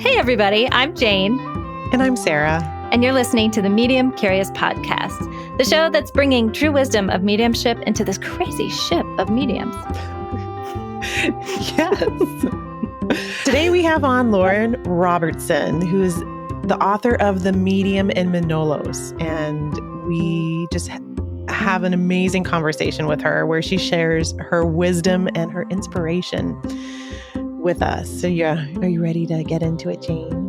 Hey, everybody, I'm Jane. And I'm Sarah. And you're listening to the Medium Curious Podcast, the show that's bringing true wisdom of mediumship into this crazy ship of mediums. Yes. Today we have on Lauren Robertson, who is the author of The Medium in Manolos. And we just have an amazing conversation with her where she shares her wisdom and her inspiration with us. So yeah, are you ready to get into it, Jane?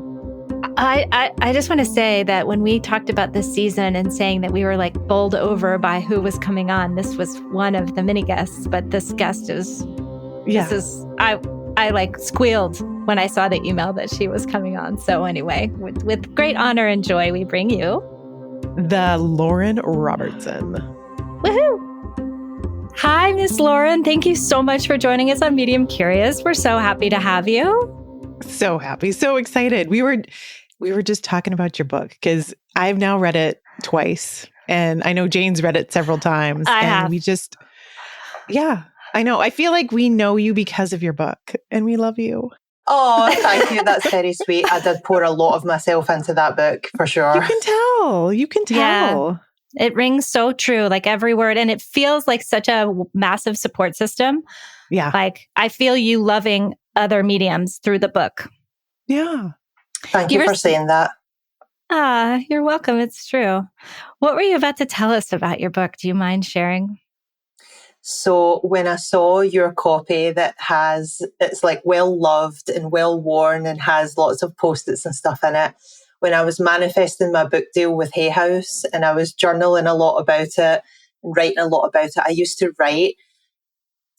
I just want to say that when we talked about this season and saying that we were like bowled over by who was coming on, this was one of the mini guests, but this guest is, I like squealed when I saw the email that she was coming on. So anyway, with great honor and joy, we bring you the Lauren Robertson. Woohoo! Hi, Miss Lauren. Thank you so much for joining us on Medium Curious. We're so happy to have you. So happy, so excited. We were just talking about your book because I've now read it twice, and I know Jane's read it several times. I have. We just, I know. I feel like we know you because of your book, and we love you. Oh, thank you. That's very sweet. I did pour a lot of myself into that book, for sure. You can tell. You can tell. Yeah. It rings so true, like every word. And it feels like such a massive support system. Yeah. Like I feel you loving other mediums through the book. Yeah. Thank you for saying that. You're welcome. It's true. What were you about to tell us about your book? Do you mind sharing? So when I saw your copy that it's like well loved and well worn and has lots of post-its and stuff in it, when I was manifesting my book deal with Hay House and I was journaling a lot about it, writing a lot about it, I used to write,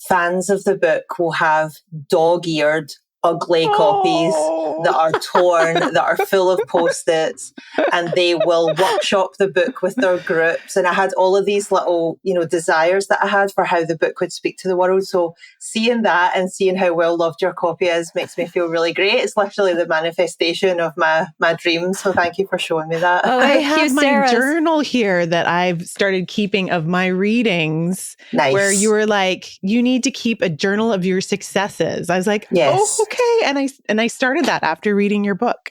fans of the book will have dog-eared, ugly copies that are torn, that are full of post-its, and they will workshop the book with their groups. And I had all of these little, desires that I had for how the book would speak to the world. So seeing that and seeing how well loved your copy is makes me feel really great. It's literally the manifestation of my dreams. So thank you for showing me that. Oh, I have my journal here that I've started keeping of my readings. Nice. Where you were like, you need to keep a journal of your successes. I was like, yes. Oh, okay. And I started that after reading your book.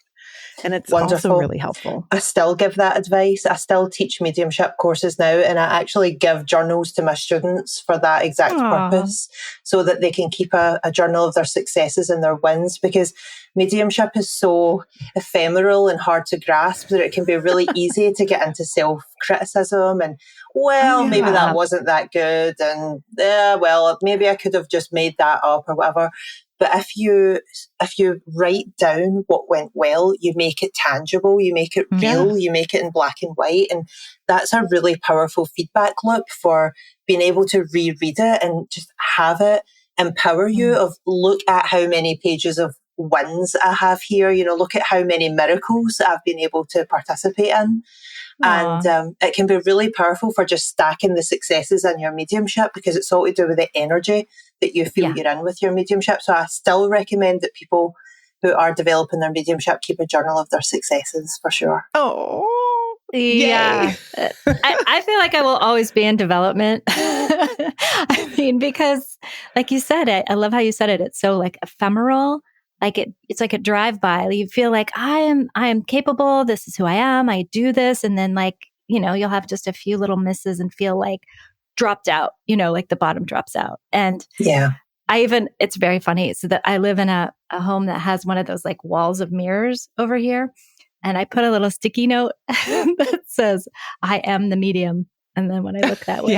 And it's wonderful. Also really helpful. I still give that advice. I still teach mediumship courses now, and I actually give journals to my students for that exact purpose, so that they can keep a journal of their successes and their wins, because mediumship is so ephemeral and hard to grasp that it can be really easy to get into self-criticism and, maybe that wasn't that good, and maybe I could have just made that up or whatever. But if you write down what went well, you make it tangible, you make it real, you make it in black and white. And that's a really powerful feedback loop for being able to reread it and just have it empower you of look at how many pages of wins I have here, look at how many miracles I've been able to participate in. Aww. And it can be really powerful for just stacking the successes in your mediumship, because it's all to do with the energy that you feel you're in with your mediumship. So I still recommend that people who are developing their mediumship keep a journal of their successes, for sure. Oh, yeah. I feel like I will always be in development. I mean, because like you said, I love how you said it. It's so like ephemeral. Like it's like a drive-by. You feel like I am capable. This is who I am. I do this. And then like, you'll have just a few little misses and feel like dropped out, like the bottom drops out. And it's very funny. So that I live in a home that has one of those like walls of mirrors over here. And I put a little sticky note that says, I am the medium. And then when I look that way,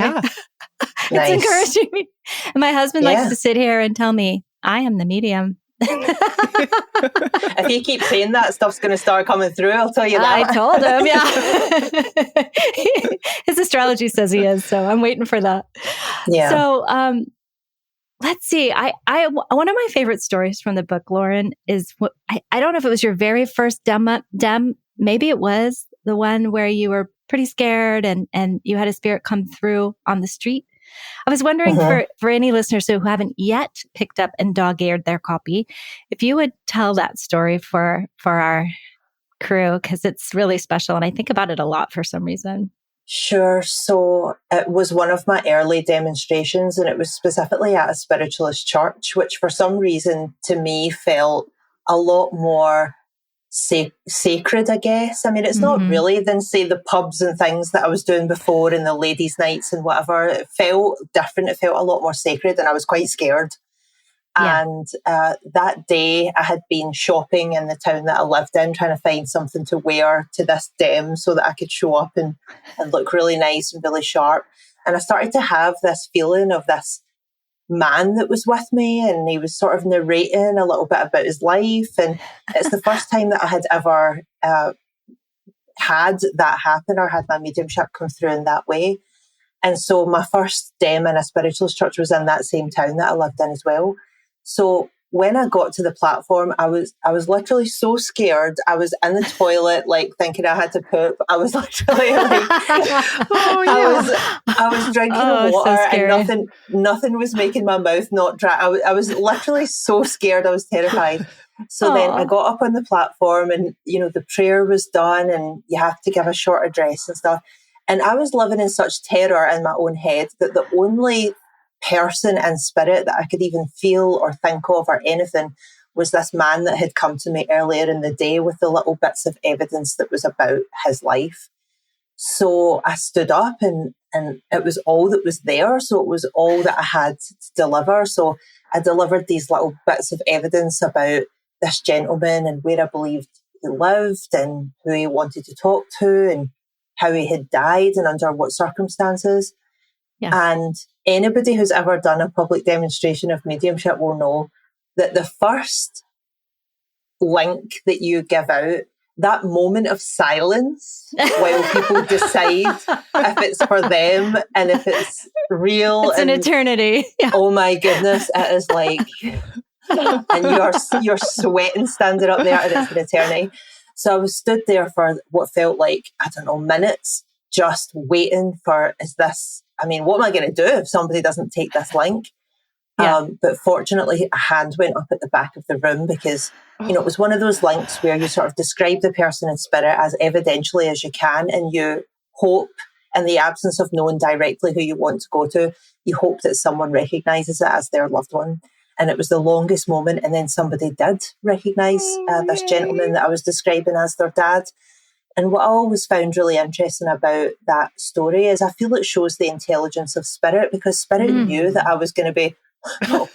it's encouraging me. And my husband likes to sit here and tell me, I am the medium. If you keep saying that, stuff's going to start coming through. I'll tell you that. I told him, His astrology says he is, so I'm waiting for that. Yeah. So, let's see. I one of my favorite stories from the book, Lauren, is I don't know if it was your very first dem. Maybe it was the one where you were pretty scared and you had a spirit come through on the street. I was wondering for any listeners who haven't yet picked up and dog-eared their copy, if you would tell that story for our crew, because it's really special. And I think about it a lot for some reason. Sure. So it was one of my early demonstrations, and it was specifically at a spiritualist church, which for some reason to me felt a lot more sacred, I guess. I mean, it's not really than, say, the pubs and things that I was doing before and the ladies' nights and whatever. It felt different. It felt a lot more sacred, and I was quite scared. Yeah. And that day I had been shopping in the town that I lived in, trying to find something to wear to this dem so that I could show up and look really nice and really sharp. And I started to have this feeling of this man that was with me, and he was sort of narrating a little bit about his life. And it's the first time that I had ever had that happen, or had my mediumship come through in that way. And so my first dem in a spiritualist church was in that same town that I lived in as well. So when I got to the platform, I was literally so scared. I was in the toilet, like thinking I had to poop. I was literally like, I was drinking water, so and nothing was making my mouth not dry. I was literally so scared. I was terrified. So then I got up on the platform, and the prayer was done, and you have to give a short address and stuff. And I was living in such terror in my own head that the only person and spirit that I could even feel or think of or anything was this man that had come to me earlier in the day with the little bits of evidence that was about his life. So I stood up, and it was all that was there. So it was all that I had to deliver. So I delivered these little bits of evidence about this gentleman and where I believed he lived and who he wanted to talk to and how he had died and under what circumstances. Yeah. And anybody who's ever done a public demonstration of mediumship will know that the first link that you give out, that moment of silence while people decide if it's for them and if it's real. It's an eternity. Yeah. Oh my goodness, it is like, and you're sweating standing up there, and it's an eternity. So I was stood there for what felt like, I don't know, minutes, just waiting for, what am I going to do if somebody doesn't take this link? Yeah. But fortunately, a hand went up at the back of the room because, it was one of those links where you sort of describe the person in spirit as evidentially as you can, and you hope, in the absence of knowing directly who you want to go to, you hope that someone recognises it as their loved one. And it was the longest moment, and then somebody did recognise this gentleman that I was describing as their dad. And what I always found really interesting about that story is I feel it shows the intelligence of spirit, because spirit knew that I was going to be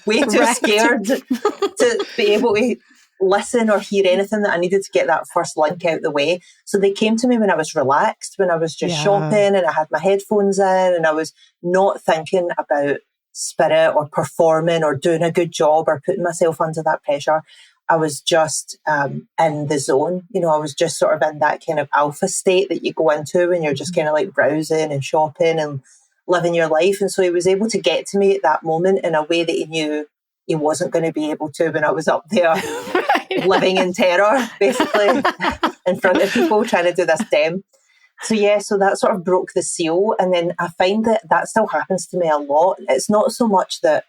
way too scared to be able to listen or hear anything, that I needed to get that first link out the way. So they came to me when I was relaxed, when I was just shopping and I had my headphones in and I was not thinking about spirit or performing or doing a good job or putting myself under that pressure. I was just in the zone. I was just sort of in that kind of alpha state that you go into when you're just kind of like browsing and shopping and living your life. And so he was able to get to me at that moment in a way that he knew he wasn't going to be able to when I was up there living in terror, basically, in front of people trying to do this dem. So that sort of broke the seal. And then I find that still happens to me a lot. It's not so much that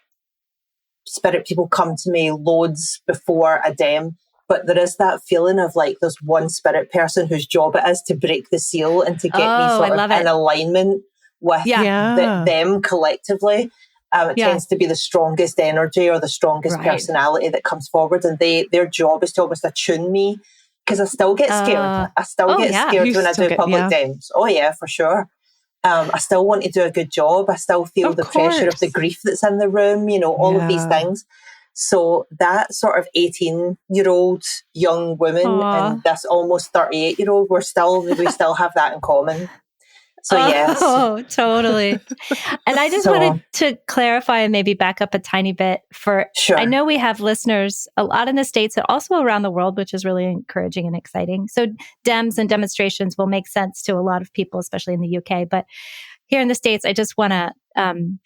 spirit people come to me loads before a dem, but there is that feeling of like there's one spirit person whose job it is to break the seal and to get me sort of in alignment with them collectively. It tends to be the strongest energy or the strongest personality that comes forward, and their job is to almost attune me, because I still get scared. I still get scared when I do public dems. Oh yeah, for sure. I still want to do a good job. I still feel the pressure of the grief that's in the room, all of these things. So that sort of 18-year-old young woman and this almost 38-year-old, we still have that in common. So yes. Oh, totally. And I just wanted to clarify and maybe back up a tiny bit I know we have listeners a lot in the States and also around the world, which is really encouraging and exciting. So DEMs and demonstrations will make sense to a lot of people, especially in the UK. But here in the States, I just want to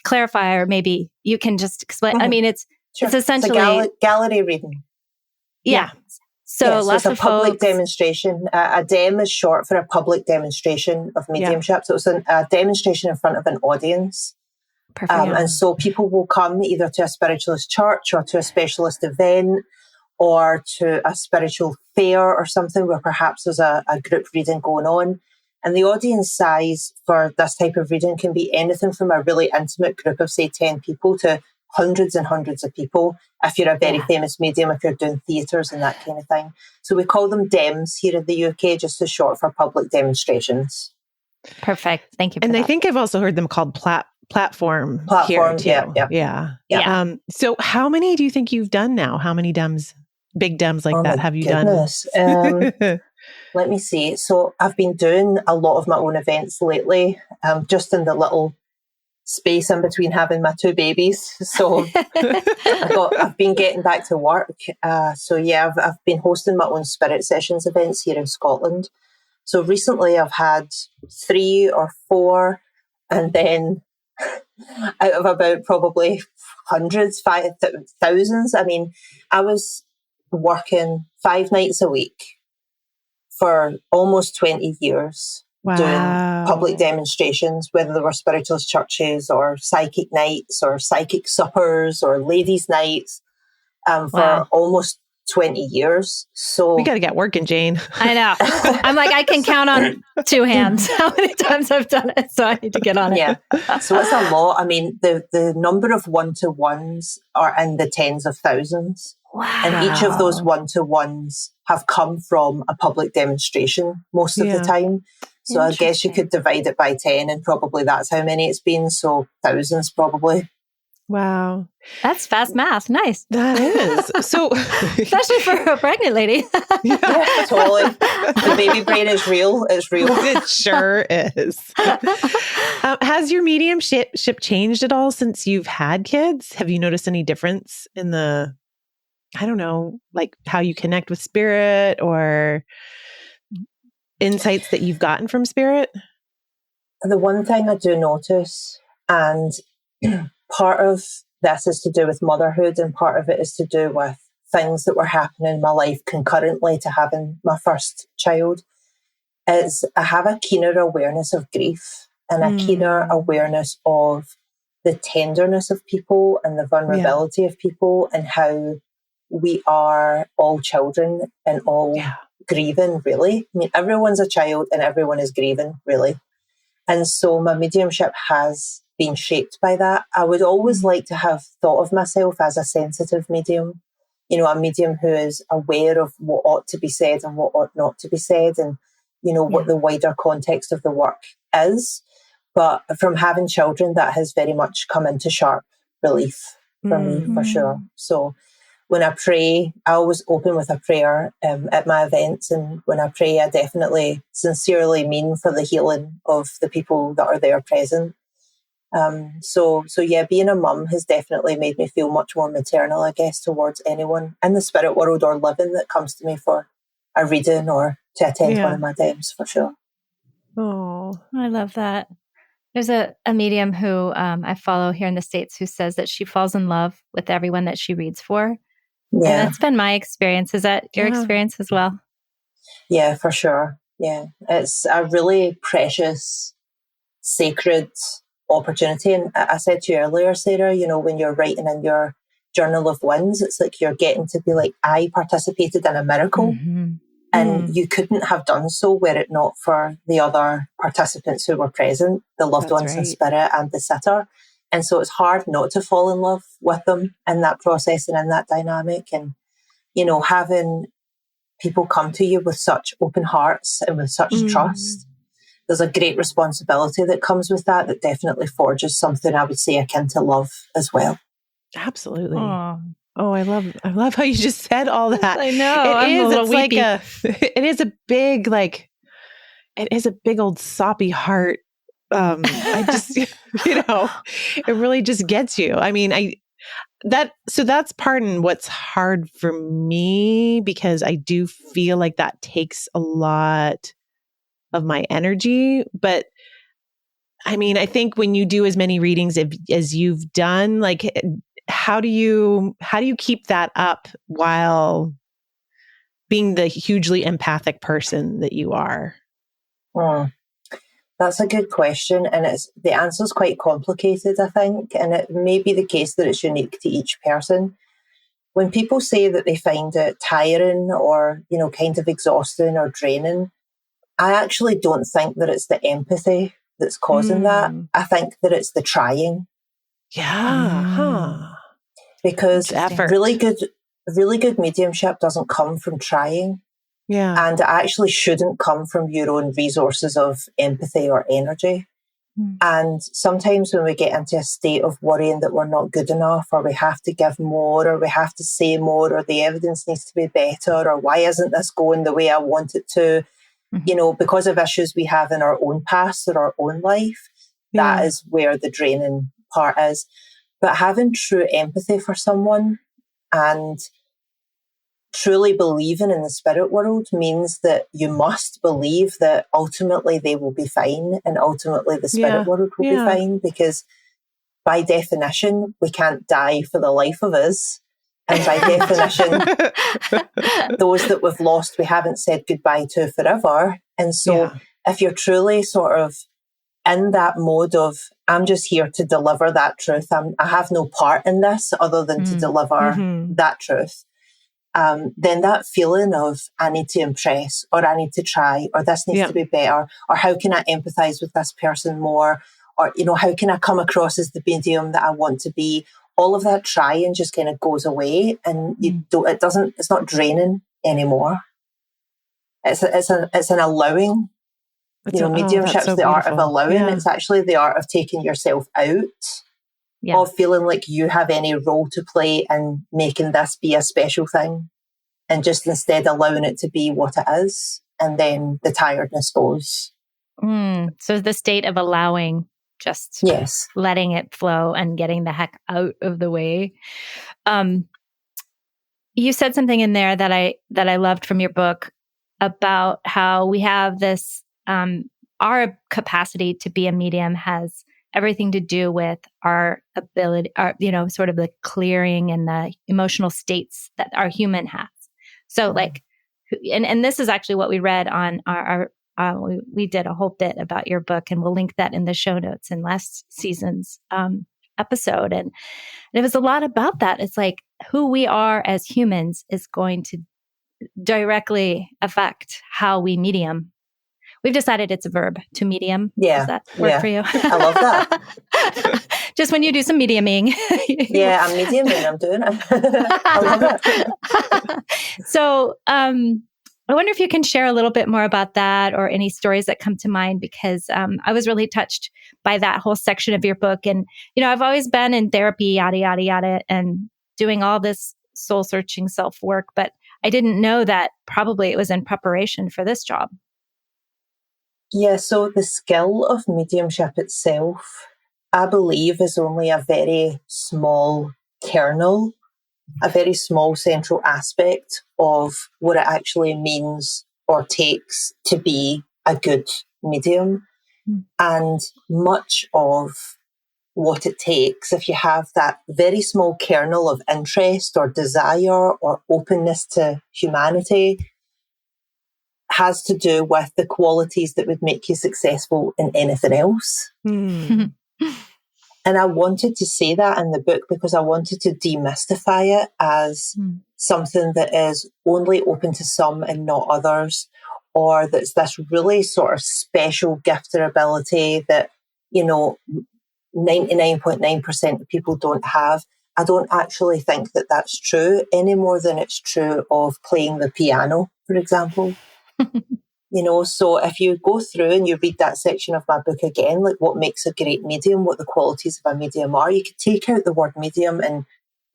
clarify, or maybe you can just explain. I mean, it's essentially it's a gallery reading. Yeah. So it's a public demonstration. A dem is short for a public demonstration of mediumship. So it's a demonstration in front of an audience. And so people will come either to a spiritualist church or to a specialist event or to a spiritual fair or something where perhaps there's a group reading going on. And the audience size for this type of reading can be anything from a really intimate group of, say, 10 people to hundreds and hundreds of people. If you're a very famous medium, if you're doing theatres and that kind of thing. So we call them DEMs here in the UK, just as short for public demonstrations. Perfect. Thank you. And I think I've also heard them called platform here too. Yeah. So how many do you think you've done now? How many DEMs, big DEMs like that have you done? Let me see. So I've been doing a lot of my own events lately, just in the little space in between having my two babies. So I've been getting back to work. I've been hosting my own spirit sessions events here in Scotland. So recently I've had 3 or 4, and then out of about probably hundreds, thousands. I mean, I was working 5 nights a week for almost 20 years, doing public demonstrations, whether they were spiritualist churches or psychic nights or psychic suppers or ladies' nights, for almost 20 years. So we got to get working, Jane. I know. I'm like, I can count on 2 hands how many times I've done it. So I need to get on it. Yeah. So it's a lot. I mean, the number of one-to-ones are in the tens of thousands. Wow. And each of those one-to-ones have come from a public demonstration most of the time. So I guess you could divide it by 10 and probably that's how many it's been. So thousands probably. Wow. That's fast math. Nice. That is. So, especially for a pregnant lady. Yeah, totally. The baby brain is real. It's real. It sure is. Has your mediumship changed at all since you've had kids? Have you noticed any difference in the, I don't know, like how you connect with spirit or insights that you've gotten from spirit? The one thing I do notice, and part of this is to do with motherhood and part of it is to do with things that were happening in my life concurrently to having my first child, is I have a keener awareness of grief and a keener awareness of the tenderness of people and the vulnerability of people and how we are all children and all grieving, really. I mean, everyone's a child and everyone is grieving, really. And so my mediumship has been shaped by that. I would always like to have thought of myself as a sensitive medium, you know, a medium who is aware of what ought to be said and what ought not to be said and, you know, what the wider context of the work is. But from having children, that has very much come into sharp relief for me, for sure. So when I pray, I always open with a prayer at my events. And when I pray, I definitely sincerely mean for the healing of the people that are there present. So being a mum has definitely made me feel much more maternal, I guess, towards anyone in the spirit world or living that comes to me for a reading or to attend one of my DEMs, for sure. Oh, I love that. There's a medium who I follow here in the States who says that she falls in love with everyone that she reads for. Yeah. And that's been my experience. Is that your experience as well? Yeah, for sure. Yeah. It's a really precious, sacred opportunity. And I said to you earlier, Sarah, you know, when you're writing in your journal of wins, it's like you're getting to be like, I participated in a miracle. And you couldn't have done so were it not for the other participants who were present, the loved ones in spirit and the sitter. And so it's hard not to fall in love with them in that process and in that dynamic. And, you know, having people come to you with such open hearts and with such trust, there's a great responsibility that comes with that definitely forges something I would say akin to love as well. Absolutely. Aww. Oh, I love how you just said all that. I know. It is a big, like, it is a big old soppy heart. I just, you know, it really just gets you. I mean, that's part in what's hard for me, because I do feel like that takes a lot of my energy. But I mean, I think when you do as many readings as you've done, like, how do you keep that up while being the hugely empathic person that you are? That's a good question. And the answer is quite complicated, I think. And it may be the case that it's unique to each person. When people say that they find it tiring or, you know, kind of exhausting or draining, I actually don't think that it's the empathy that's causing that. I think that it's the trying. Yeah. because effort. really good mediumship doesn't come from trying. Yeah. And it actually shouldn't come from your own resources of empathy or energy. And sometimes when we get into a state of worrying that we're not good enough, or we have to give more, or we have to say more, or the evidence needs to be better, or why isn't this going the way I want it to, because of issues we have in our own past or our own life, that is where the draining part is. But having true empathy for someone and truly believing in the spirit world means that you must believe that ultimately they will be fine, and ultimately the spirit world will be fine, because by definition, we can't die for the life of us. And by definition, those that we've lost, we haven't said goodbye to forever. And so if you're truly sort of in that mode of, I'm just here to deliver that truth, I have no part in this other than to deliver that truth, then that feeling of I need to impress, or I need to try, or this needs to be better, or how can I empathize with this person more, or, how can I come across as the medium that I want to be? All of that trying just kind of goes away, and it's not draining anymore. It's an allowing. Mediumship's the art of allowing. It's actually the art of taking yourself out of feeling like you have any role to play in making this be a special thing, and just instead allowing it to be what it is, and then the tiredness goes. So the state of allowing, just letting it flow and getting the heck out of the way. You said something in there that I loved from your book about how we have this, our capacity to be a medium has everything to do with our ability, sort of the clearing and the emotional states that our human has. So like, and this is actually what we read on our we did a whole bit about your book, and we'll link that in the show notes in last season's episode. And it was a lot about that. It's like who we are as humans is going to directly affect how we medium. We've decided it's a verb, to medium. Yeah. Does that work for you? I love that. Just when you do some mediuming. Yeah, I'm mediuming. I'm doing it. I love it. So I wonder if you can share a little bit more about that, or any stories that come to mind, because I was really touched by that whole section of your book. And, I've always been in therapy, yada, yada, yada, and doing all this soul searching self work, but I didn't know that probably it was in preparation for this job. Yeah, so the skill of mediumship itself, I believe, is only a very small kernel, a very small central aspect of what it actually means or takes to be a good medium. And much of what it takes, if you have that very small kernel of interest or desire or openness to humanity, has to do with the qualities that would make you successful in anything else. And I wanted to say that in the book because I wanted to demystify it as something that is only open to some and not others, or that's this really sort of special gift or ability that, 99.9% of people don't have. I don't actually think that that's true any more than it's true of playing the piano, for example. So if you go through and you read that section of my book again, like what makes a great medium, what the qualities of a medium are, you could take out the word medium and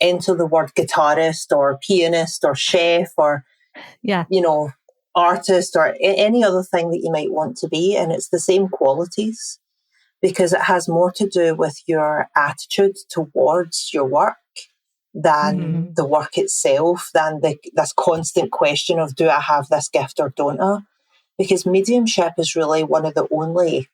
enter the word guitarist or pianist or chef or, artist or any other thing that you might want to be. And it's the same qualities, because it has more to do with your attitude towards your work than the work itself, than this constant question of, do I have this gift or don't I? Because mediumship is really one of the only,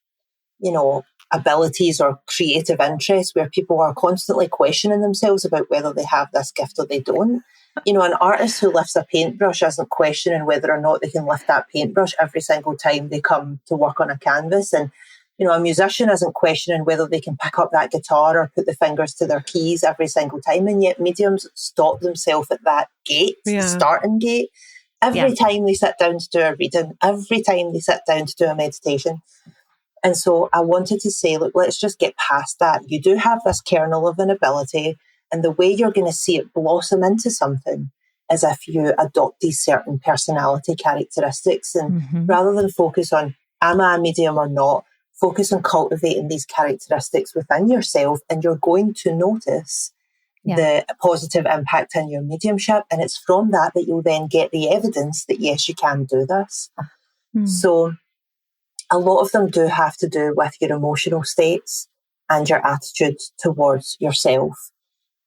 abilities or creative interests where people are constantly questioning themselves about whether they have this gift or they don't. An artist who lifts a paintbrush isn't questioning whether or not they can lift that paintbrush every single time they come to work on a canvas. And, a musician isn't questioning whether they can pick up that guitar or put the fingers to their keys every single time. And yet mediums stop themselves at that gate, the starting gate. Every time they sit down to do a reading, every time they sit down to do a meditation. And so I wanted to say, look, let's just get past that. You do have this kernel of an ability And the way you're going to see it blossom into something is if you adopt these certain personality characteristics. And rather than focus on, am I a medium or not, focus on cultivating these characteristics within yourself, and you're going to notice the positive impact in your mediumship. And it's from that you'll then get the evidence that, yes, you can do this. So a lot of them do have to do with your emotional states and your attitude towards yourself.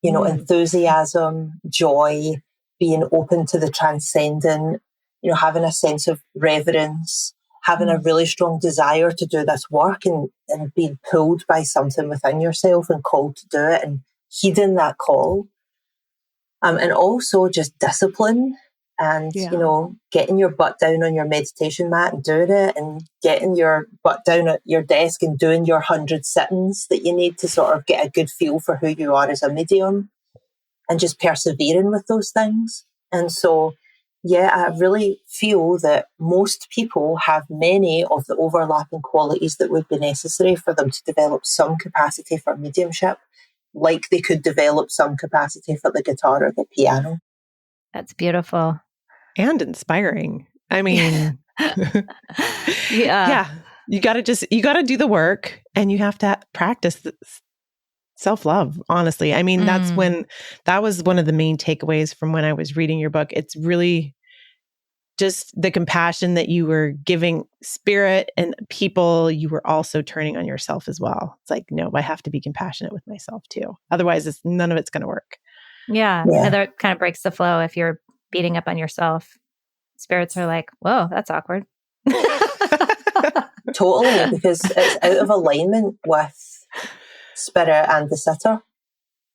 You know, enthusiasm, joy, being open to the transcendent, you know, having a sense of reverence, having a really strong desire to do this work and being pulled by something within yourself and called to do it and heeding that call. And also just discipline and, you know, getting your butt down on your meditation mat and doing it, and getting your butt down at your desk and doing your 100 sittings that you need to sort of get a good feel for who you are as a medium, and just persevering with those things. And so, yeah, I really feel that most people have many of the overlapping qualities that would be necessary for them to develop some capacity for mediumship, like they could develop some capacity for the guitar or the piano. That's beautiful. And inspiring. I mean, you got to do the work, and you have to practice self-love, honestly. I mean, that was one of the main takeaways from when I was reading your book. It's really just the compassion that you were giving spirit and people, you were also turning on yourself as well. It's like, no, I have to be compassionate with myself too. Otherwise, none of it's going to work. Yeah. That kind of breaks the flow. If you're beating up on yourself, spirits are like, whoa, that's awkward. Totally, because it's out of alignment with spirit and the sitter.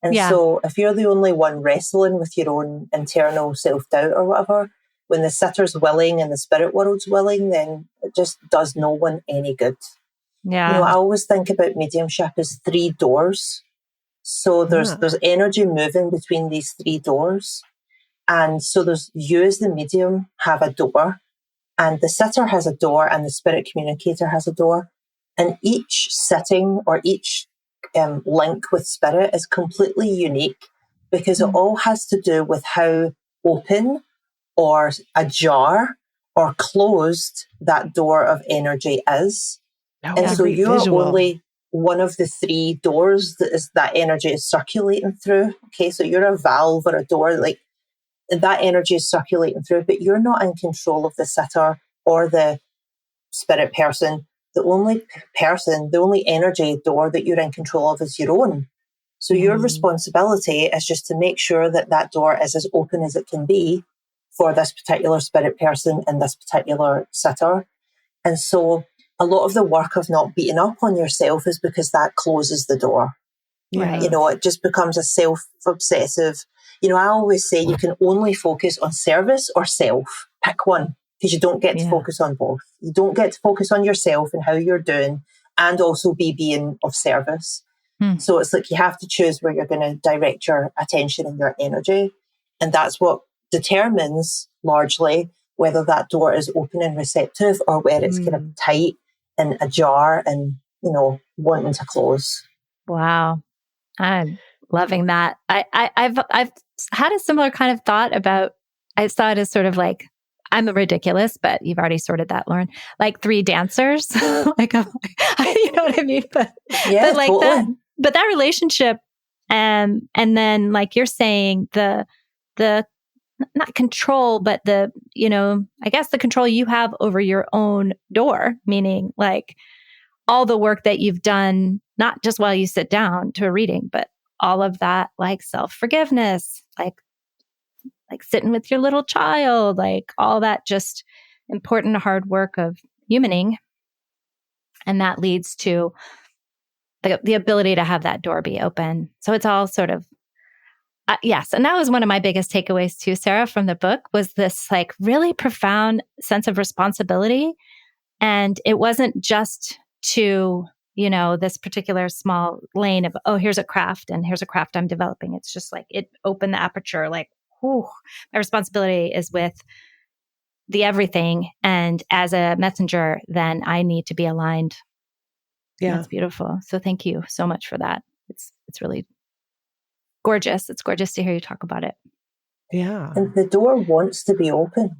And so if you're the only one wrestling with your own internal self-doubt or whatever, when the sitter's willing and the spirit world's willing, then it just does no one any good. Yeah. You know, I always think about mediumship as 3 doors. So there's energy moving between these 3 doors. And so there's you as the medium have a door, and the sitter has a door, and the spirit communicator has a door. And each sitting or each link with spirit is completely unique, because it all has to do with how open or ajar or closed that door of energy is. And so you're only one of the 3 doors that energy is circulating through. Okay, so you're a valve or a door, like that energy is circulating through, but you're not in control of the sitter or the spirit person. The only energy door that you're in control of is your own. So your responsibility is just to make sure that that door is as open as it can be for this particular spirit person and this particular sitter. And so a lot of the work of not beating up on yourself is because that closes the door. Right. You know, it just becomes a self-obsessive. You know, I always say you can only focus on service or self. Pick one, because you don't get to focus on both. You don't get to focus on yourself and how you're doing and also be being of service. So it's like you have to choose where you're going to direct your attention and your energy. And that's what determines largely whether that door is open and receptive or where it's kind of tight and ajar and, you know, wanting to close. Wow. I'm loving that. I've had a similar kind of thought about, I saw it as sort of like, I'm ridiculous, but you've already sorted that, Lauren. Like 3 dancers, like, you know what I mean? But like totally. But that relationship, and then like you're saying, the not control, but the, you know, I guess the control you have over your own door, meaning like all the work that you've done, not just while you sit down to a reading, but all of that, like self-forgiveness, like sitting with your little child, like all that just important hard work of humaning. And that leads to the ability to have that door be open. So it's all sort of, yes. And that was one of my biggest takeaways too, Sarah, from the book, was this like really profound sense of responsibility. And it wasn't just to, you know, this particular small lane of, oh, here's a craft and here's a craft I'm developing. It's just like it opened the aperture, like, whew, my responsibility is with the everything. And as a messenger, then I need to be aligned. Yeah. That's beautiful. So thank you so much for that. It's really gorgeous. It's gorgeous to hear you talk about it. Yeah. And the door wants to be open.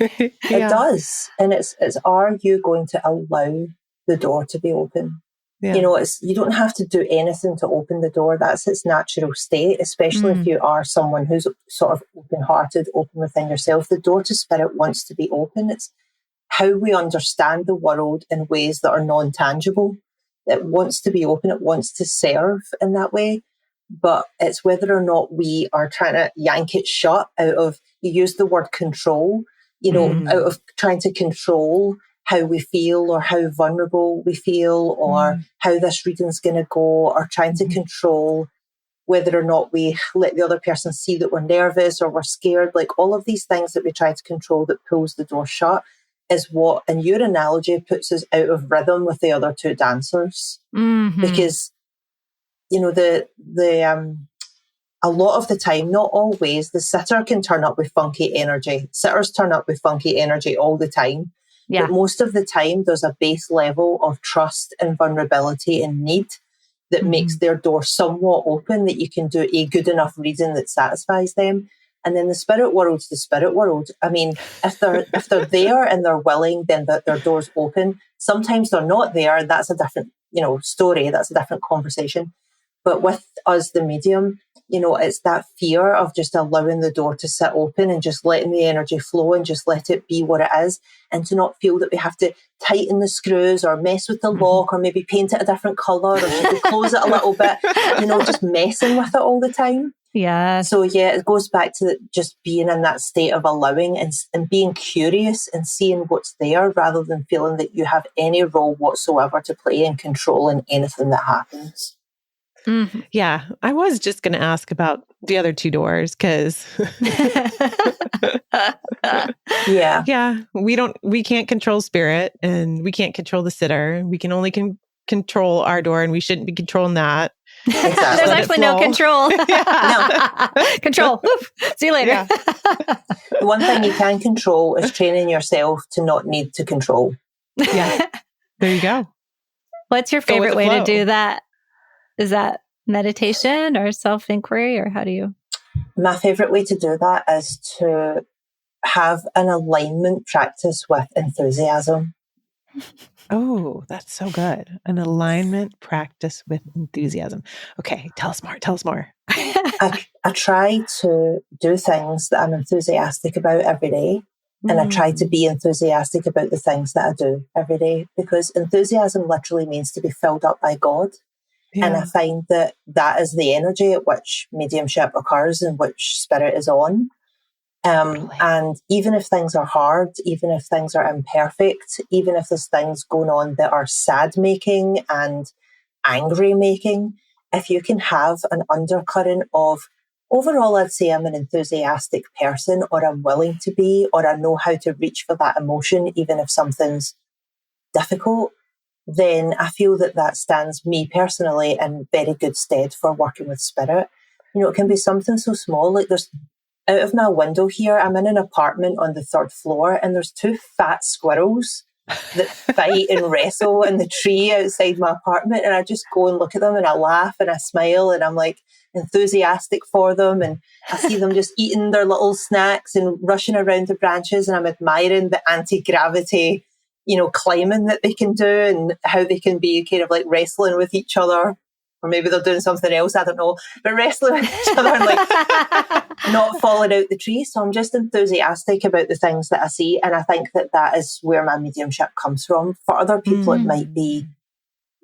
It does. And it's are you going to allow the door to be open? Yeah. You know, you don't have to do anything to open the door. That's its natural state, especially if you are someone who's sort of open-hearted, open within yourself. The door to spirit wants to be open. It's how we understand the world in ways that are non-tangible. It wants to be open. It wants to serve in that way. But it's whether or not we are trying to yank it shut out of, you use the word control, you know, out of trying to control how we feel or how vulnerable we feel or how this reading's going to go, or trying to control whether or not we let the other person see that we're nervous or we're scared. Like all of these things that we try to control that pulls the door shut is what, in your analogy, puts us out of rhythm with the other two dancers. Because, you know, a lot of the time, not always, the sitter can turn up with funky energy. Sitters turn up with funky energy all the time. Yeah. But most of the time, there's a base level of trust and vulnerability and need that makes their door somewhat open, that you can do a good enough reading that satisfies them. And then the spirit world's the spirit world. I mean, if they're there and they're willing, then their door's open. Sometimes they're not there. That's a different, you know, story. That's a different conversation. But with us, the medium, you know, it's that fear of just allowing the door to sit open and just letting the energy flow and just let it be what it is, and to not feel that we have to tighten the screws or mess with the lock or maybe paint it a different colour or maybe close it a little bit, you know, just messing with it all the time. Yeah. So yeah, it goes back to just being in that state of allowing and being curious and seeing what's there, rather than feeling that you have any role whatsoever to play in controlling anything that happens. Yeah, I was just going to ask about the other two doors because we can't control spirit and we can't control the sitter. We can only control our door, and we shouldn't be controlling that. Exactly. There's actually no control. Control. Oof. See you later. The one thing you can control is training yourself to not need to control. Yeah. There you go. What's your favorite way to do that? Is that meditation or self-inquiry, or how do you? My favorite way to do that is to have an alignment practice with enthusiasm. Oh, that's so good. An alignment practice with enthusiasm. Okay, tell us more. I try to do things that I'm enthusiastic about every day. And I try to be enthusiastic about the things that I do every day, because enthusiasm literally means to be filled up by God. Yeah. And I find that is the energy at which mediumship occurs and which spirit is on. And even if things are hard, even if things are imperfect, even if there's things going on that are sad making and angry making, if you can have an undercurrent of, overall, I'd say I'm an enthusiastic person, or I'm willing to be, or I know how to reach for that emotion, even if something's difficult, then I feel that stands me personally in very good stead for working with spirit. You know, it can be something so small, like there's, out of my window here, I'm in an apartment on the 3rd floor, and there's 2 fat squirrels that fight and wrestle in the tree outside my apartment. And I just go and look at them and I laugh and I smile and I'm like enthusiastic for them. And I see them just eating their little snacks and rushing around the branches, and I'm admiring the anti-gravity, you know, climbing that they can do and how they can be kind of like wrestling with each other. Or maybe they're doing something else, I don't know. But wrestling with each other and like not falling out the tree. So I'm just enthusiastic about the things that I see. And I think that is where my mediumship comes from. For other people, it might be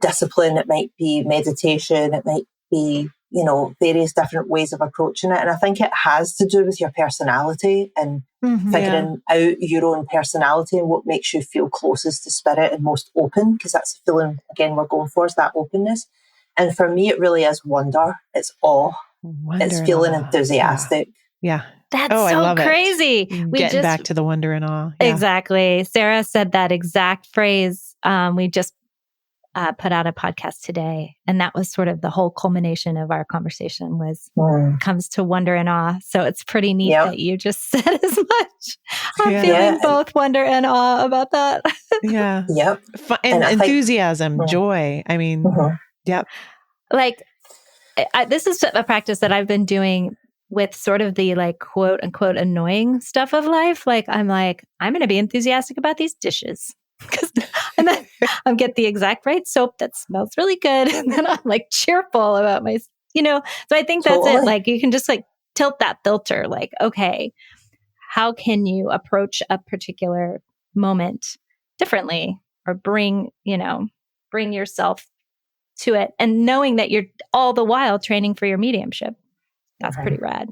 discipline, it might be meditation, it might be, you know, various different ways of approaching it. And I think it has to do with your personality and figuring out your own personality and what makes you feel closest to spirit and most open, because that's the feeling, again, we're going for, is that openness. And for me, it really is wonder. It's awe. It's feeling enthusiastic. Yeah. That's so crazy. Getting back to the wonder and awe. Yeah. Exactly. Sarah said that exact phrase. We just put out a podcast today, and that was sort of the whole culmination of our conversation was comes to wonder and awe. So it's pretty neat that you just said as much. I'm feeling both wonder and awe about that. Yeah. Yep. And enthusiasm, joy. I mean, yep. Like, this is a practice that I've been doing with sort of the like quote unquote annoying stuff of life. Like, I'm going to be enthusiastic about these dishes. And then I'll get the exact right soap that smells really good. And then I'm like cheerful about my, so I think that's it. Like, you can just like tilt that filter, like, okay, how can you approach a particular moment differently, or bring yourself to it, and knowing that you're all the while training for your mediumship. That's pretty rad.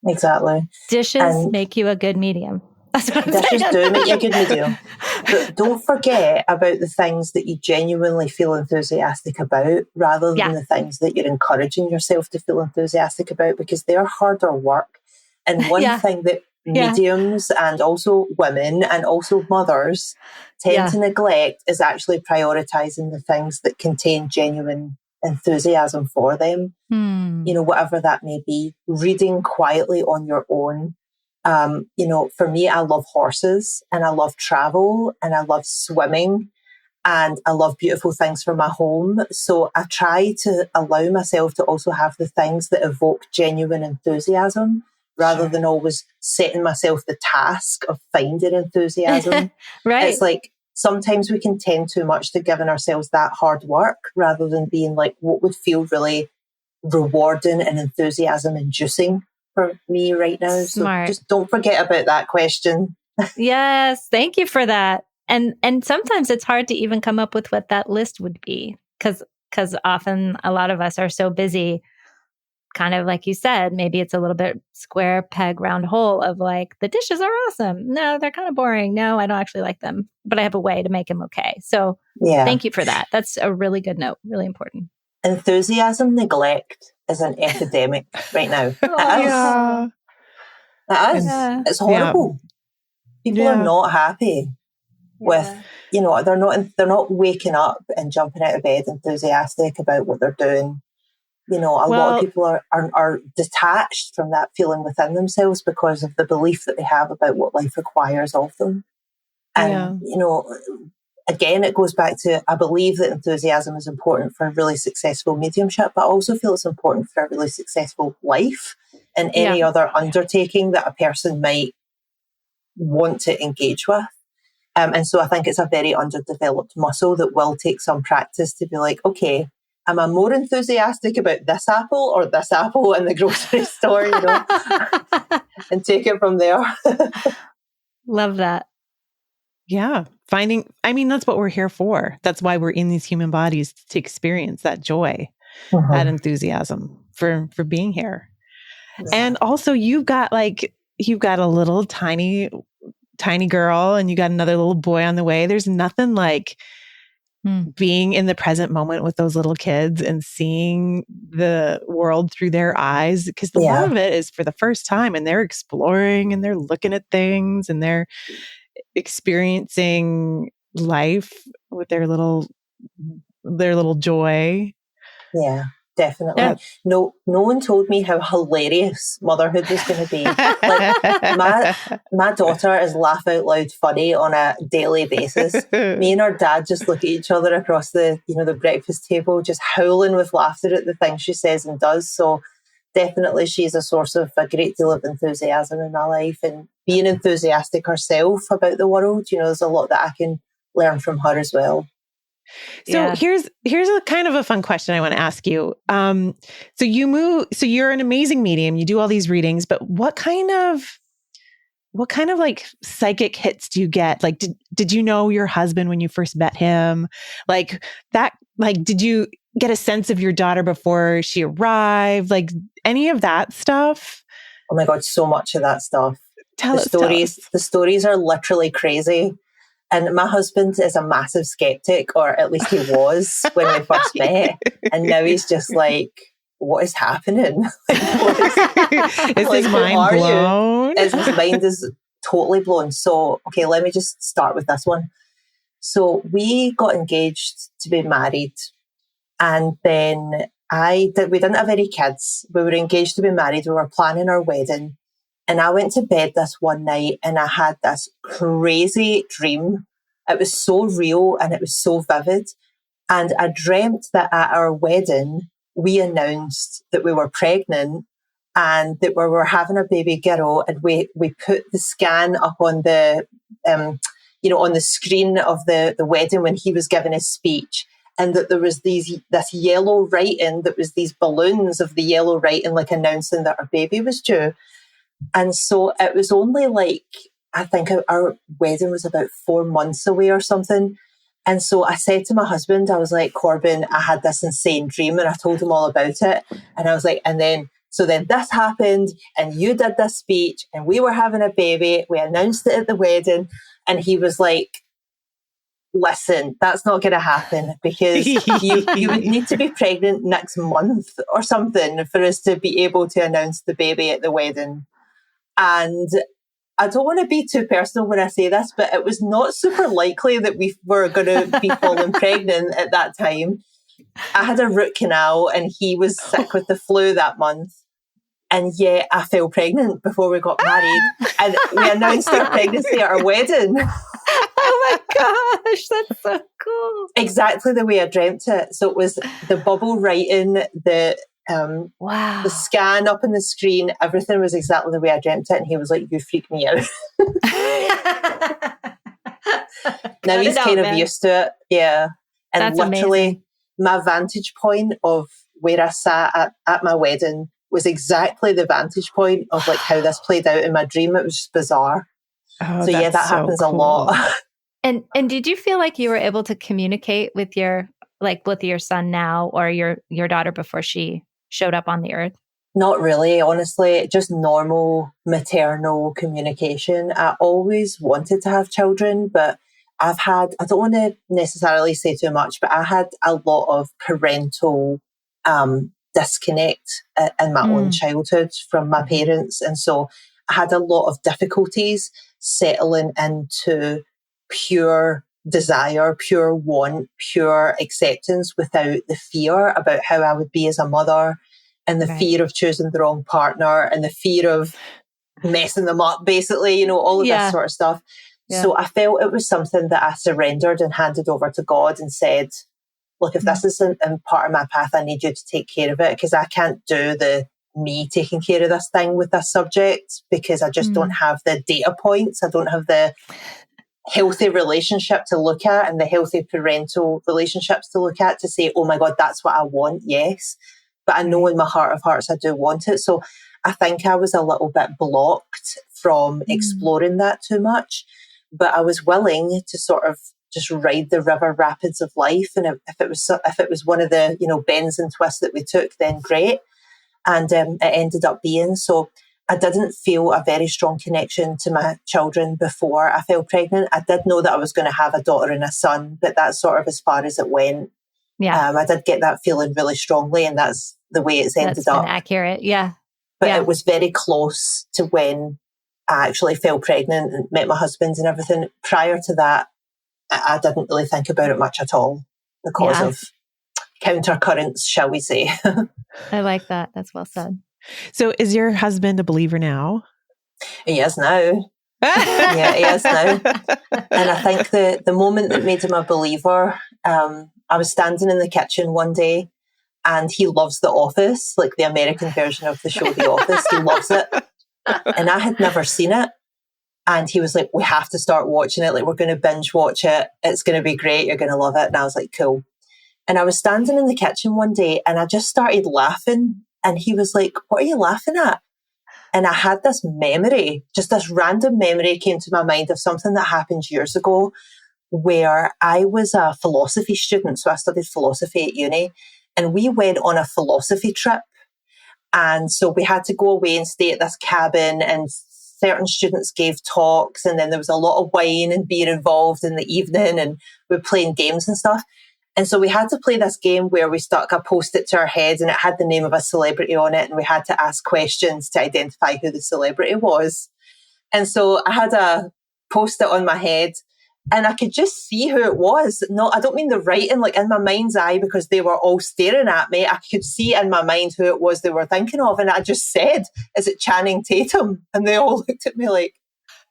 Exactly. Dishes make you a good medium. That's what I'm dishes saying. do make you a good medium. But don't forget about the things that you genuinely feel enthusiastic about, rather than the things that you're encouraging yourself to feel enthusiastic about, because they're harder work. And one thing that mediums and also women and also mothers tend to neglect is actually prioritizing the things that contain genuine enthusiasm for them. Whatever that may be. Reading quietly on your own. For me, I love horses, and I love travel, and I love swimming, and I love beautiful things for my home. So I try to allow myself to also have the things that evoke genuine enthusiasm, rather than always setting myself the task of finding enthusiasm. Right. It's like sometimes we can tend too much to giving ourselves that hard work, rather than being like, what would feel really rewarding and enthusiasm inducing for me right now. Smart. So just don't forget about that question. Yes. Thank you for that. And sometimes it's hard to even come up with what that list would be, because often a lot of us are so busy, kind of like you said, maybe it's a little bit square peg round hole of like, the dishes are awesome. No, they're kind of boring. No, I don't actually like them, but I have a way to make them okay. So thank you for that. That's a really good note. Really important. Enthusiasm neglect is an epidemic right now. It is. It's horrible. People are not happy with, they're not waking up and jumping out of bed enthusiastic about what they're doing. A lot of people are detached from that feeling within themselves because of the belief that they have about what life requires of them. And, again, it goes back to, I believe that enthusiasm is important for a really successful mediumship, but I also feel it's important for a really successful life and any other undertaking that a person might want to engage with. And so I think it's a very underdeveloped muscle that will take some practice to be like, okay, am I more enthusiastic about this apple or this apple in the grocery store, and take it from there. Love that. Yeah. That's what we're here for. That's why we're in these human bodies, to experience that joy, that enthusiasm for being here. Yeah. And also you've got a little tiny girl, and you got another little boy on the way. There's nothing like being in the present moment with those little kids and seeing the world through their eyes, because a lot of it is for the first time, and they're exploring and they're looking at things and they're experiencing life with their little joy. Yeah, definitely. No one told me how hilarious motherhood was going to be. Like my daughter is laugh out loud funny on a daily basis. Me and her dad just look at each other across the the breakfast table, just howling with laughter at the things she says and does. So definitely she's a source of a great deal of enthusiasm in my life, and being enthusiastic herself about the world. There's a lot that I can learn from her as well. So here's a kind of a fun question I want to ask you. So you're an amazing medium. You do all these readings, but what kind of like psychic hits do you get? Like, did you know your husband when you first met him? Like that, like, did you get a sense of your daughter before she arrived? Like any of that stuff? Oh my God, so much of that stuff. Tell us. The stories are literally crazy. And my husband is a massive skeptic, or at least he was when we first met. And now he's just like, what is happening? Is his mind blown? His mind is totally blown. So, okay, let me just start with this one. So we got engaged to be married. And then we didn't have any kids. We were engaged to be married. We were planning our wedding. And I went to bed this one night and I had this crazy dream. It was so real and it was so vivid. And I dreamt that at our wedding, we announced that we were pregnant and that we were having a baby girl, and we put the scan up on the on the screen of the wedding when he was giving his speech, and that there was this yellow writing, that was these balloons of the yellow writing, like announcing that our baby was due. And so it was only like, I think our wedding was about 4 months away or something. And so I said to my husband, I was like, Corbin, I had this insane dream, and I told him all about it. And I was like, so then this happened, and you did this speech, and we were having a baby. We announced it at the wedding. And he was like, listen, that's not going to happen, because you would need to be pregnant next month or something for us to be able to announce the baby at the wedding. And I don't want to be too personal when I say this, but it was not super likely that we were going to be falling pregnant at that time. I had a root canal, and he was sick with the flu that month. And yet I fell pregnant before we got married. And we announced our pregnancy at our wedding. Oh my gosh, that's so cool. Exactly the way I dreamt it. So it was the bubble writing, the scan up on the screen, everything was exactly the way I dreamt it. And he was like, you freak me out. Now he's kind of used to it. Yeah. And that's literally amazing. My vantage point of where I sat at my wedding was exactly the vantage point of like how this played out in my dream. It was just bizarre. Oh, so yeah, that happens a lot. And did you feel like you were able to communicate with your son now, or your daughter before she showed up on the earth? Not really, honestly, just normal maternal communication. I always wanted to have children, but I don't want to necessarily say too much, but I had a lot of parental disconnect in my own childhood from my parents. And so I had a lot of difficulties settling into pure desire, pure want, pure acceptance without the fear about how I would be as a mother, and the fear of choosing the wrong partner, and the fear of messing them up, basically, all of this sort of stuff. Yeah. So I felt it was something that I surrendered and handed over to God and said, look, if this isn't part of my path, I need you to take care of it, because I can't do me taking care of this thing with this subject, because I just don't have the data points. I don't have the healthy relationship to look at and the healthy parental relationships to look at to say, oh my God, that's what I want. Yes. But I know in my heart of hearts, I do want it. So I think I was a little bit blocked from exploring that too much, but I was willing to sort of just ride the river rapids of life. And if it was one of the, bends and twists that we took, then great. And it ended up being. So I didn't feel a very strong connection to my children before I fell pregnant. I did know that I was going to have a daughter and a son, but that's sort of as far as it went. Yeah. I did get that feeling really strongly, and that's the way it's ended up. Accurate. Yeah. But it was very close to when I actually fell pregnant and met my husband and everything. Prior to that, I didn't really think about it much at all because of counter currents, shall we say. I like that. That's well said. So is your husband a believer now? He is now. Yeah, he is now. And I think the moment that made him a believer, I was standing in the kitchen one day, and he loves The Office, like the American version of the show The Office. He loves it. And I had never seen it. And he was like, we have to start watching it. Like, we're going to binge watch it. It's going to be great. You're going to love it. And I was like, cool. And I was standing in the kitchen one day, and I just started laughing. And he was like, what are you laughing at? And I had this memory, just this random memory came to my mind of something that happened years ago, where I was a philosophy student. So I studied philosophy at uni, and we went on a philosophy trip. And so we had to go away and stay at this cabin, and certain students gave talks, and then there was a lot of wine and beer involved in the evening, and we were playing games and stuff. And so we had to play this game where we stuck a Post-it to our heads, and it had the name of a celebrity on it, and we had to ask questions to identify who the celebrity was. And so I had a Post-it on my head, and I could just see who it was. No, I don't mean the writing, like in my mind's eye, because they were all staring at me. I could see in my mind who it was they were thinking of. And I just said, is it Channing Tatum? And they all looked at me like,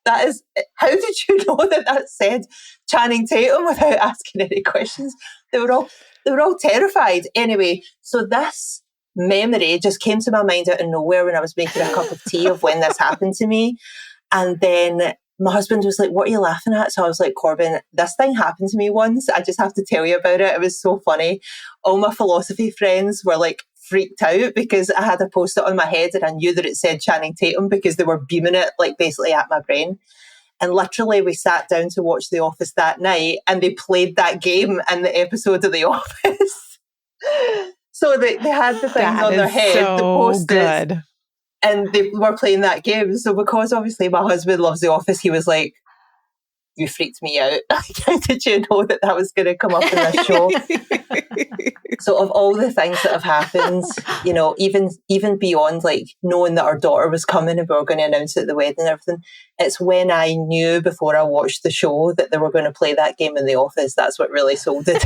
how did you know that said Channing Tatum without asking any questions? They were all, They were all terrified. Anyway, so this memory just came to my mind out of nowhere when I was making a cup of tea of when this happened to me. And then my husband was like, what are you laughing at? So I was like, Corbin, this thing happened to me once. I just have to tell you about it. It was so funny. All my philosophy friends were like freaked out because I had a post-it on my head and I knew that it said Channing Tatum because they were beaming it like basically at my brain. And literally we sat down to watch The Office that night and they played that game in the episode of The Office. So they had the things on their head, so the post-its. Good. And they were playing that game. So because obviously my husband loves The Office, he was like, you freaked me out. How did you know that was going to come up in this show? So of all the things that have happened, you know, even beyond like knowing that our daughter was coming and we were going to announce it at the wedding and everything, it's when I knew before I watched the show that they were going to play that game in The Office. That's what really sold it.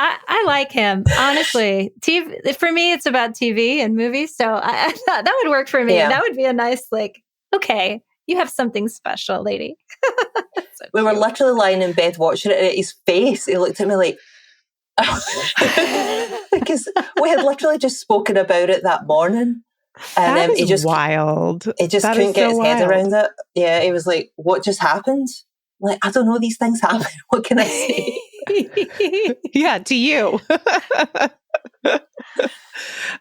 I like him, honestly. TV, for me, it's about TV and movies. So I thought that would work for me. Yeah. That would be a nice, like, okay, you have something special, lady. So we were literally lying in bed watching it, and at his face, he looked at me like, because we had literally just spoken about it that morning. And That is he just wild. He just That couldn't is get so his head wild. around it. Yeah, he was like, what just happened? I'm like, I don't know, these things happen. What can I say? Yeah, to you.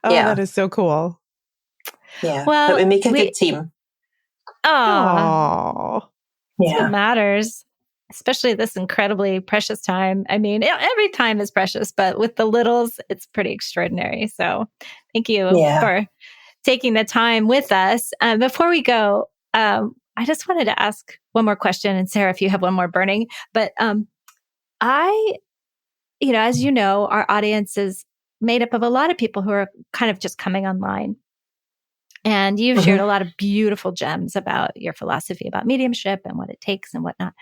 Oh, Yeah. that is so cool. Yeah. Well, but we make a good team. Oh, That's Yeah. what matters, especially this incredibly precious time. I mean, every time is precious, but with the littles, it's pretty extraordinary. So thank you for taking the time with us. Before we go, I just wanted to ask one more question. And Sarah, if you have one more burning, but as you know, our audience is made up of a lot of people who are kind of just coming online. And you've shared a lot of beautiful gems about your philosophy about mediumship and what it takes and whatnot.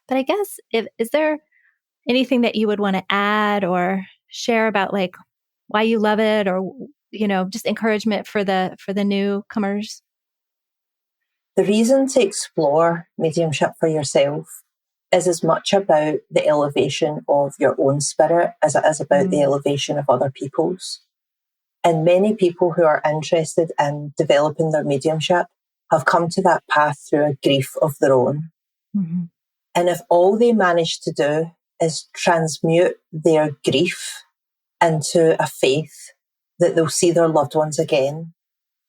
But I guess, is there anything that you would want to add or share about like why you love it, or, just encouragement for the newcomers? The reason to explore mediumship for yourself is as much about the elevation of your own spirit as it is about the elevation of other people's. And many people who are interested in developing their mediumship have come to that path through a grief of their own. Mm-hmm. And if all they manage to do is transmute their grief into a faith that they'll see their loved ones again,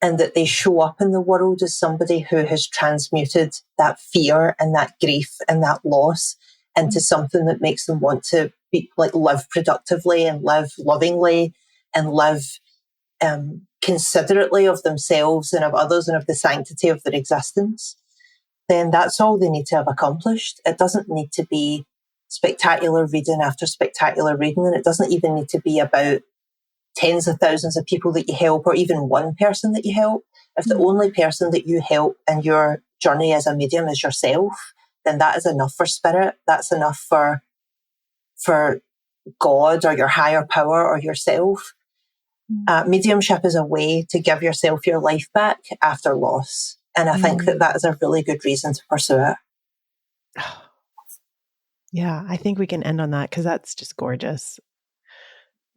and that they show up in the world as somebody who has transmuted that fear and that grief and that loss into something that makes them want to live productively and live lovingly and live considerately of themselves and of others and of the sanctity of their existence, then that's all they need to have accomplished. It doesn't need to be spectacular reading after spectacular reading, and it doesn't even need to be about tens of thousands of people that you help or even one person that you help. If the only person that you help in your journey as a medium is yourself, then that is enough for spirit. That's enough for God or your higher power or yourself. Mediumship is a way to give yourself your life back after loss. And I think that is a really good reason to pursue it. Yeah, I think we can end on that because that's just gorgeous.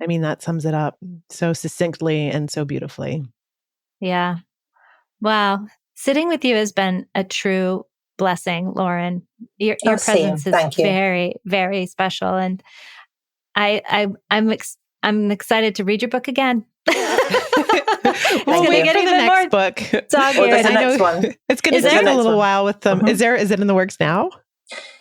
I mean, that sums it up so succinctly and so beautifully. Yeah. Wow. Sitting with you has been a true blessing, Lauren. Your presence is very, very special. And I'm excited to read your book again. We'll wait for the next book. It's going to take a little while with them. Is it in the works now?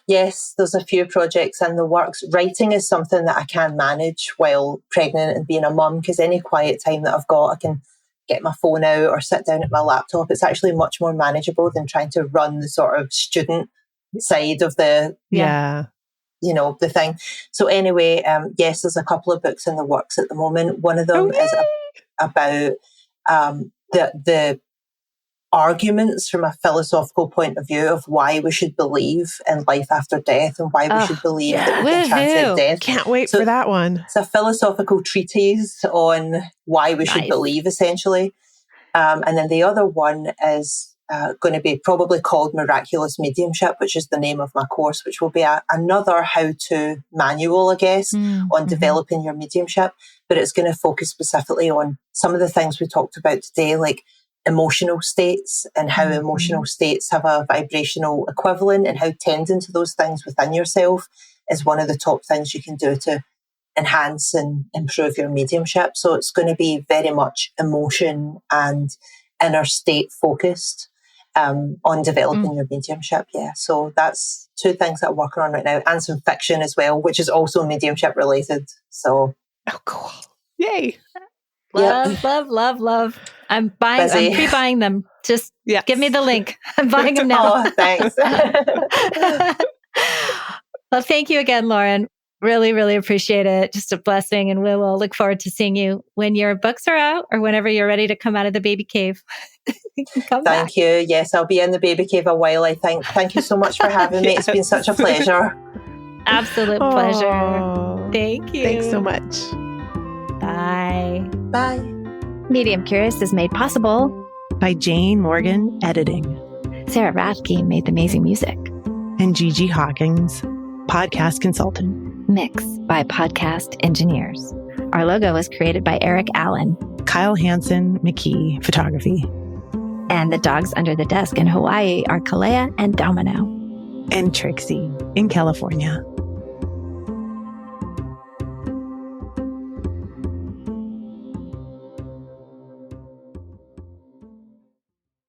Yes, there's a few projects in the works. Writing is something that I can manage while pregnant and being a mum, because any quiet time that I've got, I can get my phone out or sit down at my laptop. It's actually much more manageable than trying to run the sort of student side of the the thing. So anyway, yes, there's a couple of books in the works at the moment. One of them is about the arguments from a philosophical point of view of why we should believe in life after death and why we should believe that we can transcend death. Can't wait for that one. It's a philosophical treatise on why we should believe, essentially. And then the other one is going to be probably called Miraculous Mediumship, which is the name of my course, which will be another how-to manual, I guess, on developing your mediumship. But it's going to focus specifically on some of the things we talked about today, like emotional states and how emotional states have a vibrational equivalent, and how tending to those things within yourself is one of the top things you can do to enhance and improve your mediumship. So it's going to be very much emotion and inner state focused on developing your mediumship. Yeah. So that's two things that I'm working on right now, and some fiction as well, which is also mediumship related. So. Oh, cool. Yay. Love. I'm pre-buying them. Just give me the link. I'm buying them now. Oh, thanks. Well, thank you again, Lauren. Really, really appreciate it. Just a blessing. And we will look forward to seeing you when your books are out or whenever you're ready to come out of the baby cave. Thank you. Yes, I'll be in the baby cave a while, I think. Thank you so much for having me. It's been such a pleasure. Absolute pleasure. Thank you. Thanks so much. Bye. Bye. Medium Curious is made possible by Jane Morgan Editing. Sarah Rathke made the amazing music. And Gigi Hawkins, podcast consultant. Mixed by Podcast Engineers. Our logo was created by Eric Allen. Kyle Hansen McKee Photography. And the dogs under the desk in Hawaii are Kalea and Domino. And Trixie in California.